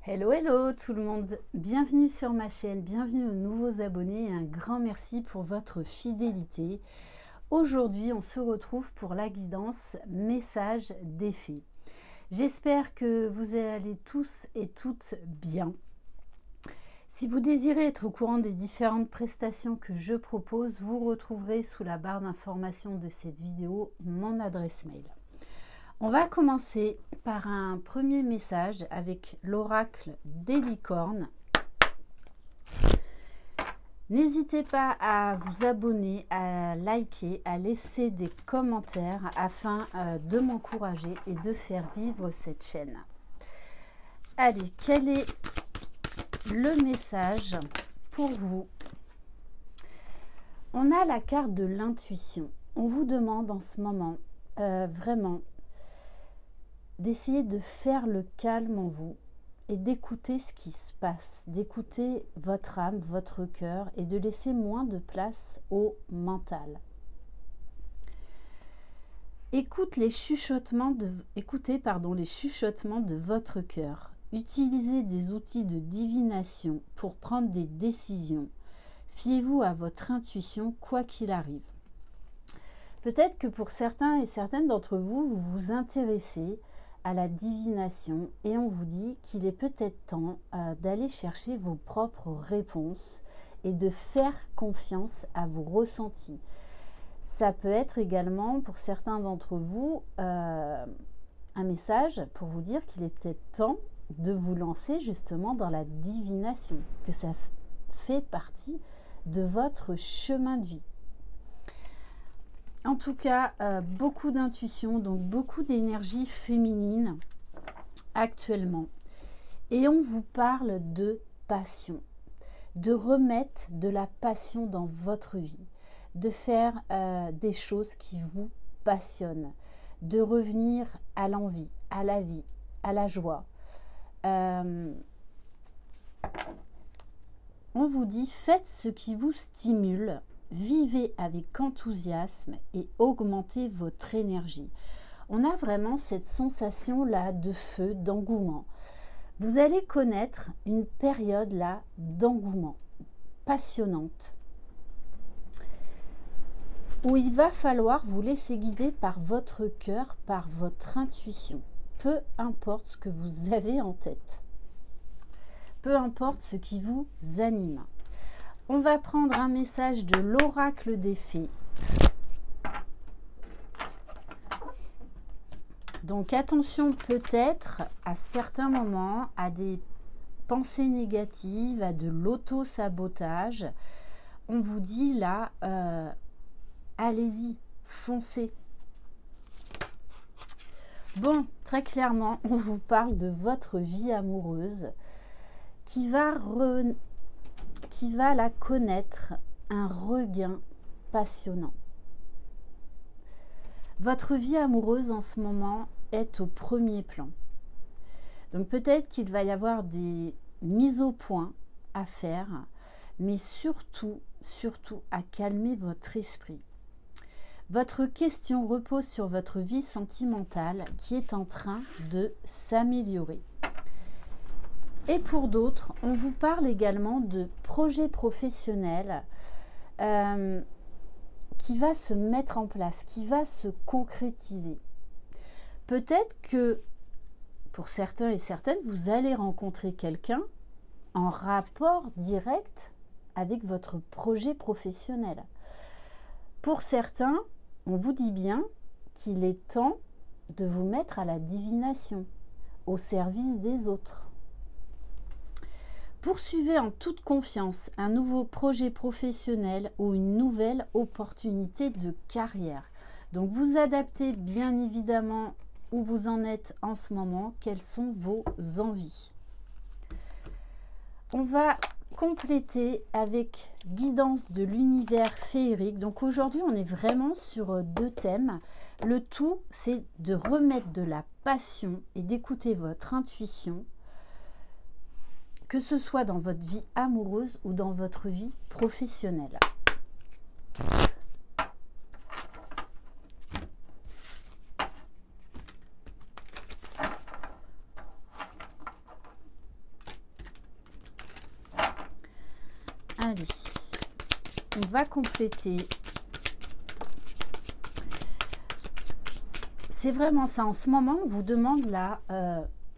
Hello, hello tout le monde, bienvenue sur ma chaîne, bienvenue aux nouveaux abonnés et un grand merci pour votre fidélité. Aujourd'hui, on se retrouve pour la guidance message d'effet. J'espère que vous allez tous et toutes bien. Si vous désirez être au courant des différentes prestations que je propose, vous retrouverez sous la barre d'information de cette vidéo mon adresse mail. On va commencer par un premier message avec l'oracle des licornes. N'hésitez pas à vous abonner, à liker, à laisser des commentaires afin de m'encourager et de faire vivre cette chaîne. Allez, quel est le message pour vous? On a la carte de l'intuition. On vous demande en ce moment vraiment d'essayer de faire le calme en vous et d'écouter ce qui se passe, d'écouter votre âme, votre cœur et de laisser moins de place au mental. Écoutez les chuchotements de votre cœur. Utilisez des outils de divination pour prendre des décisions. Fiez-vous à votre intuition quoi qu'il arrive. Peut-être que pour certains et certaines d'entre vous, vous vous intéressez à la divination et on vous dit qu'il est peut-être temps d'aller chercher vos propres réponses et de faire confiance à vos ressentis. Ça peut être également pour certains d'entre vous un message pour vous dire qu'il est peut-être temps de vous lancer justement dans la divination, que ça fait partie de votre chemin de vie. En tout cas, beaucoup d'intuition, donc beaucoup d'énergie féminine actuellement. Et on vous parle de passion, de remettre de la passion dans votre vie, de faire des choses qui vous passionnent, de revenir à l'envie, à la vie, à la joie. On vous dit, faites ce qui vous stimule. Vivez avec enthousiasme et augmentez votre énergie. On a vraiment cette sensation-là de feu, d'engouement. Vous allez connaître une période là d'engouement, passionnante, où il va falloir vous laisser guider par votre cœur, par votre intuition. Peu importe ce que vous avez en tête. Peu importe ce qui vous anime. On va prendre un message de l'oracle des fées. Donc attention peut-être à certains moments à des pensées négatives, à de l'auto-sabotage. On vous dit là, allez-y, foncez. Bon, très clairement, on vous parle de votre vie amoureuse qui va la connaître un regain passionnant. Votre vie amoureuse en ce moment est au premier plan. Donc peut-être qu'il va y avoir des mises au point à faire, mais surtout à calmer votre esprit. Votre question repose sur votre vie sentimentale qui est en train de s'améliorer. Et pour d'autres, on vous parle également de projets professionnels qui va se mettre en place, qui va se concrétiser. Peut-être que pour certains et certaines, vous allez rencontrer quelqu'un en rapport direct avec votre projet professionnel. Pour certains, on vous dit bien qu'il est temps de vous mettre à la divination, au service des autres. Poursuivez en toute confiance un nouveau projet professionnel ou une nouvelle opportunité de carrière. Donc vous adaptez bien évidemment où vous en êtes en ce moment, quelles sont vos envies. On va compléter avec guidance de l'univers féerique. Donc aujourd'hui on est vraiment sur deux thèmes. Le tout c'est de remettre de la passion et d'écouter votre intuition, que ce soit dans votre vie amoureuse ou dans votre vie professionnelle. Allez, on va compléter. C'est vraiment ça. En ce moment, on vous demande là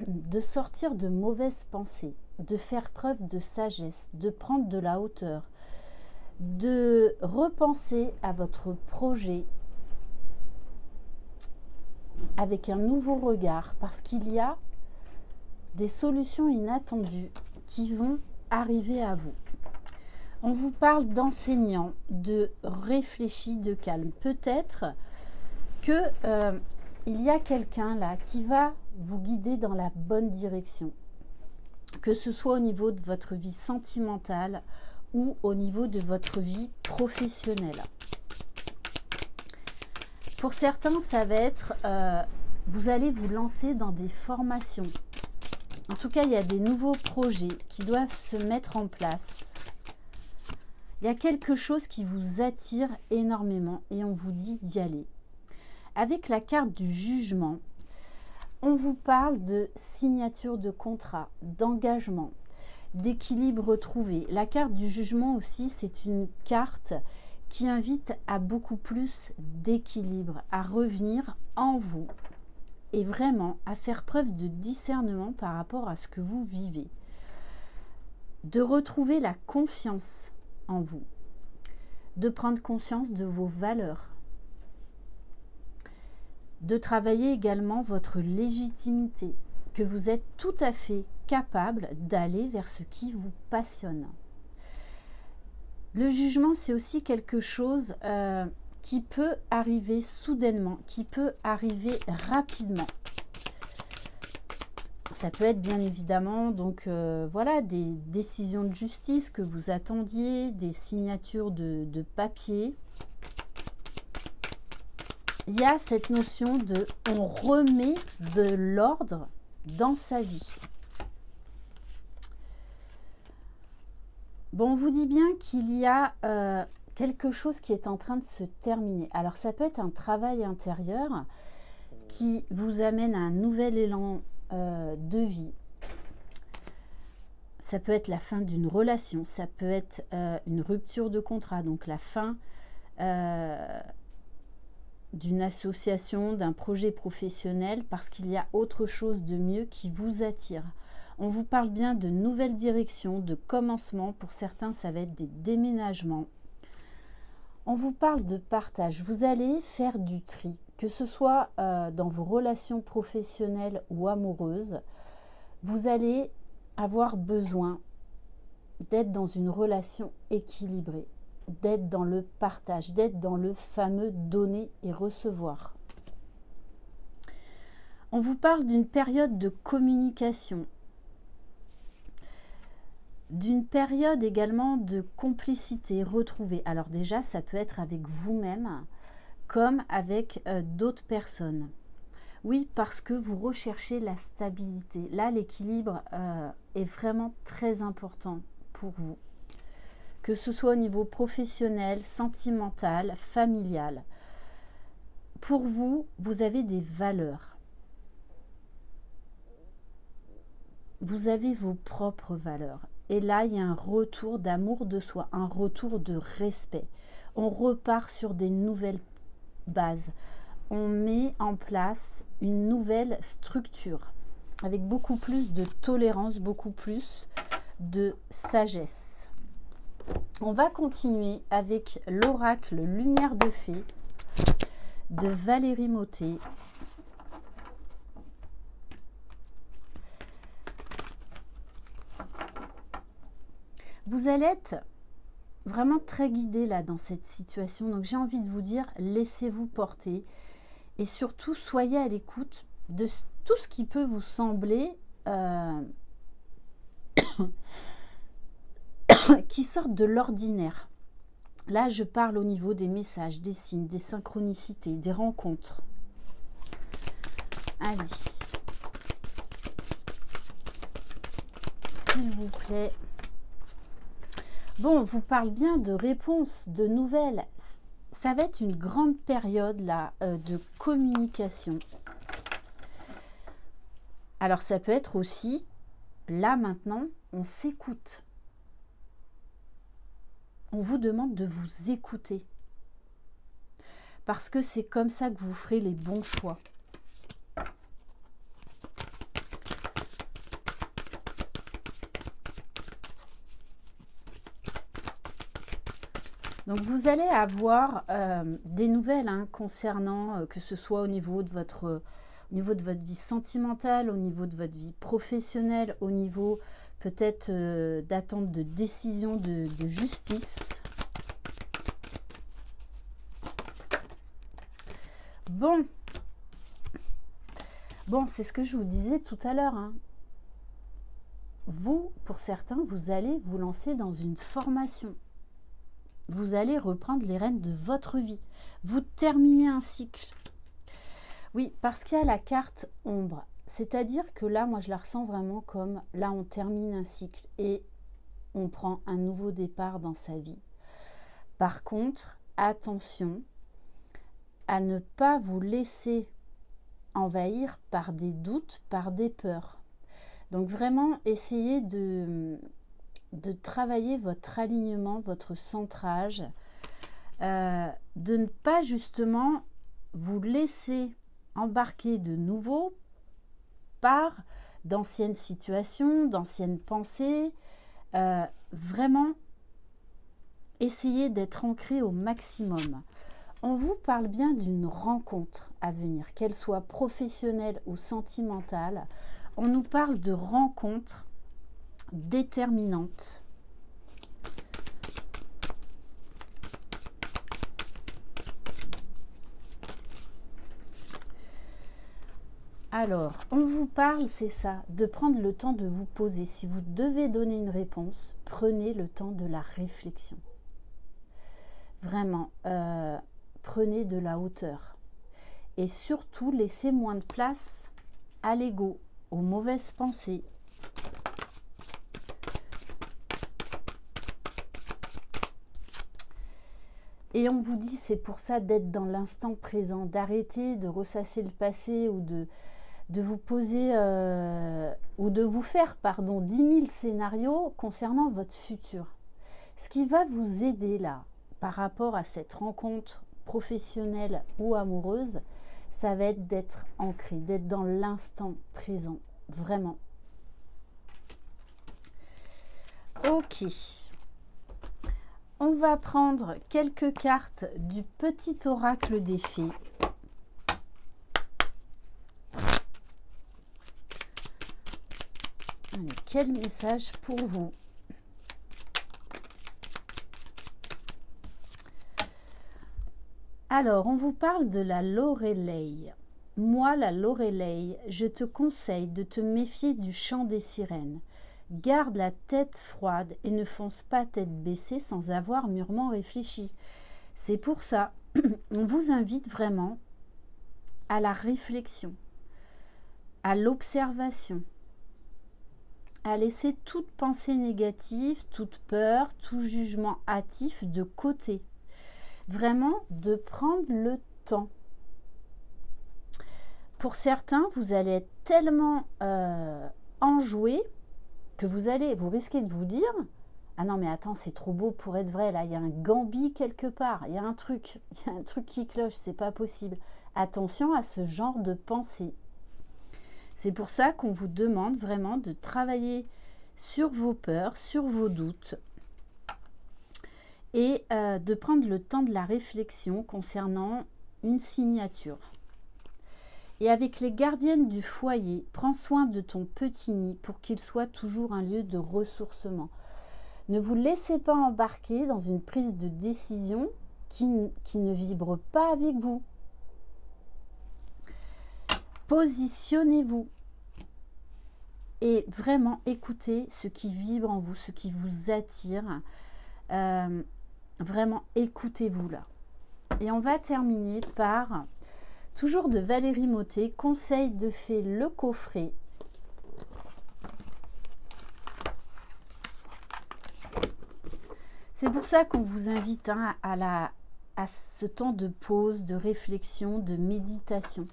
de sortir de mauvaises pensées, de faire preuve de sagesse, de prendre de la hauteur, de repenser à votre projet avec un nouveau regard, parce qu'il y a des solutions inattendues qui vont arriver à vous. On vous parle d'enseignants, de réfléchis, de calme. Peut-être que il y a quelqu'un là qui va vous guider dans la bonne direction, que ce soit au niveau de votre vie sentimentale ou au niveau de votre vie professionnelle. Pour certains, ça va être, vous allez vous lancer dans des formations. En tout cas, il y a des nouveaux projets qui doivent se mettre en place. Il y a quelque chose qui vous attire énormément et on vous dit d'y aller. Avec la carte du jugement, on vous parle de signature de contrat, d'engagement, d'équilibre retrouvé. La carte du jugement aussi, c'est une carte qui invite à beaucoup plus d'équilibre, à revenir en vous et vraiment à faire preuve de discernement par rapport à ce que vous vivez. De retrouver la confiance en vous, de prendre conscience de vos valeurs, de travailler également votre légitimité, que vous êtes tout à fait capable d'aller vers ce qui vous passionne. Le jugement, c'est aussi quelque chose qui peut arriver soudainement, qui peut arriver rapidement. Ça peut être bien évidemment donc voilà, des décisions de justice que vous attendiez, des signatures de papier. Il y a cette notion de on remet de l'ordre dans sa vie. Bon, on vous dit bien qu'il y a quelque chose qui est en train de se terminer. Alors, ça peut être un travail intérieur qui vous amène à un nouvel élan de vie. Ça peut être la fin d'une relation, ça peut être une rupture de contrat, donc la fin d'une association, d'un projet professionnel, parce qu'il y a autre chose de mieux qui vous attire. On vous parle bien de nouvelles directions, de commencement. Pour certains, ça va être des déménagements. On vous parle de partage. Vous allez faire du tri, que ce soit dans vos relations professionnelles ou amoureuses. Vous allez avoir besoin d'être dans une relation équilibrée, d'être dans le partage, d'être dans le fameux donner et recevoir. On vous parle d'une période de communication, d'une période également de complicité retrouvée. Alors déjà, ça peut être avec vous-même comme avec d'autres personnes. Oui, parce que vous recherchez la stabilité. Là, l'équilibre est vraiment très important pour vous. Que ce soit au niveau professionnel, sentimental, familial. Pour vous, vous avez des valeurs. Vous avez vos propres valeurs. Et là, il y a un retour d'amour de soi, un retour de respect. On repart sur des nouvelles bases. On met en place une nouvelle structure avec beaucoup plus de tolérance, beaucoup plus de sagesse. On va continuer avec l'oracle Lumière de Fée de Valérie Mottet. Vous allez être vraiment très guidé là dans cette situation. Donc j'ai envie de vous dire, laissez-vous porter et surtout soyez à l'écoute de tout ce qui peut vous sembler qui sortent de l'ordinaire. Là, je parle au niveau des messages, des signes, des synchronicités, des rencontres. Allez. S'il vous plaît. Bon, on vous parle bien de réponses, de nouvelles. Ça va être une grande période là de communication. Alors, ça peut être aussi, là maintenant, on s'écoute. on vous demande de vous écouter. Parce que c'est comme ça que vous ferez les bons choix. Donc vous allez avoir des nouvelles concernant, que ce soit au niveau de votre vie sentimentale, au niveau de votre vie professionnelle, au niveau peut-être d'attente de décision de justice. Bon, c'est ce que je vous disais tout à l'heure. Vous, pour certains, vous allez vous lancer dans une formation. Vous allez reprendre les rênes de votre vie. Vous terminez un cycle. Oui, parce qu'il y a la carte ombre. C'est-à-dire que là, moi, je la ressens vraiment comme, là, on termine un cycle et on prend un nouveau départ dans sa vie. Par contre, attention à ne pas vous laisser envahir par des doutes, par des peurs. Donc vraiment, essayez de travailler votre alignement, votre centrage, de ne pas justement vous laisser embarquer de nouveau par d'anciennes situations, d'anciennes pensées. Vraiment, essayez d'être ancré au maximum. On vous parle bien d'une rencontre à venir, qu'elle soit professionnelle ou sentimentale. On nous parle de rencontres déterminantes. Alors, on vous parle, c'est ça, de prendre le temps de vous poser. Si vous devez donner une réponse, prenez le temps de la réflexion. Vraiment, prenez de la hauteur. Et surtout, laissez moins de place à l'ego, aux mauvaises pensées. Et on vous dit, c'est pour ça d'être dans l'instant présent, d'arrêter de ressasser le passé ou de vous poser ou de vous faire, 10 000 scénarios concernant votre futur. Ce qui va vous aider là, par rapport à cette rencontre professionnelle ou amoureuse, ça va être d'être ancré, d'être dans l'instant présent, vraiment. Ok. On va prendre quelques cartes du petit oracle des fées. Allez, quel message pour vous? Alors, on vous parle de la Lorelei. Moi, la Lorelei, je te conseille de te méfier du chant des sirènes. Garde la tête froide et ne fonce pas tête baissée sans avoir mûrement réfléchi. C'est pour ça, on vous invite vraiment à la réflexion, à l'observation, à laisser toute pensée négative, toute peur, tout jugement hâtif de côté. Vraiment de prendre le temps. Pour certains, vous allez être tellement enjoué que vous risquez de vous dire « Ah non mais attends, c'est trop beau pour être vrai, là il y a un gambi quelque part, il y a un truc qui cloche, c'est pas possible. » Attention à ce genre de pensée. C'est pour ça qu'on vous demande vraiment de travailler sur vos peurs, sur vos doutes et de prendre le temps de la réflexion concernant une signature. Et avec les gardiennes du foyer, prends soin de ton petit nid pour qu'il soit toujours un lieu de ressourcement. Ne vous laissez pas embarquer dans une prise de décision qui ne vibre pas avec vous. Positionnez-vous et vraiment écoutez ce qui vibre en vous, ce qui vous attire. Vraiment écoutez-vous là. Et on va terminer par... Toujours de Valérie Mottet, conseil de fée, le coffret. C'est pour ça qu'on vous invite à ce temps de pause, de réflexion, de méditation.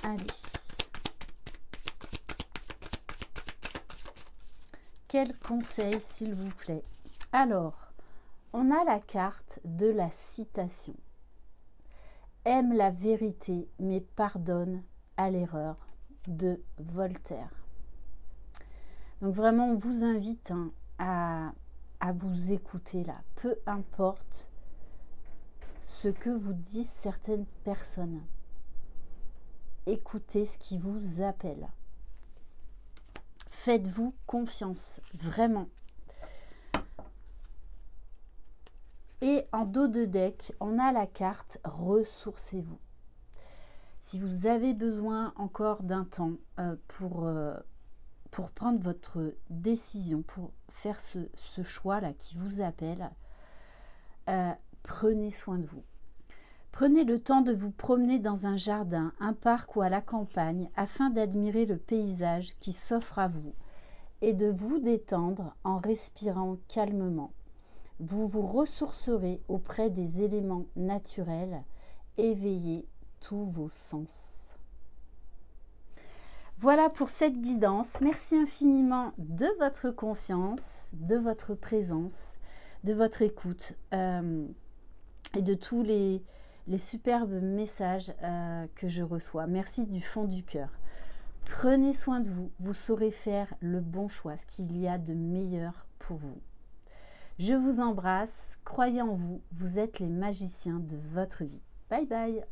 Allez. Quel conseil, s'il vous plaît? Alors, on a la carte de la citation. Aime la vérité, mais pardonne à l'erreur, de Voltaire. Donc vraiment, on vous invite à vous écouter là. Peu importe ce que vous disent certaines personnes. Écoutez ce qui vous appelle. Faites-vous confiance, vraiment. Et en dos de deck, on a la carte ressourcez-vous. Si vous avez besoin encore d'un temps pour prendre votre décision, pour faire ce choix-là qui vous appelle, prenez soin de vous. Prenez le temps de vous promener dans un jardin, un parc ou à la campagne afin d'admirer le paysage qui s'offre à vous et de vous détendre en respirant calmement. Vous vous ressourcerez auprès des éléments naturels, éveillez tous vos sens. Voilà pour cette guidance. Merci infiniment de votre confiance, de votre présence, de votre écoute et de tous les superbes messages que je reçois. Merci du fond du cœur. Prenez soin de vous, vous saurez faire le bon choix, ce qu'il y a de meilleur pour vous. Je vous embrasse, croyez en vous, vous êtes les magiciens de votre vie. Bye bye.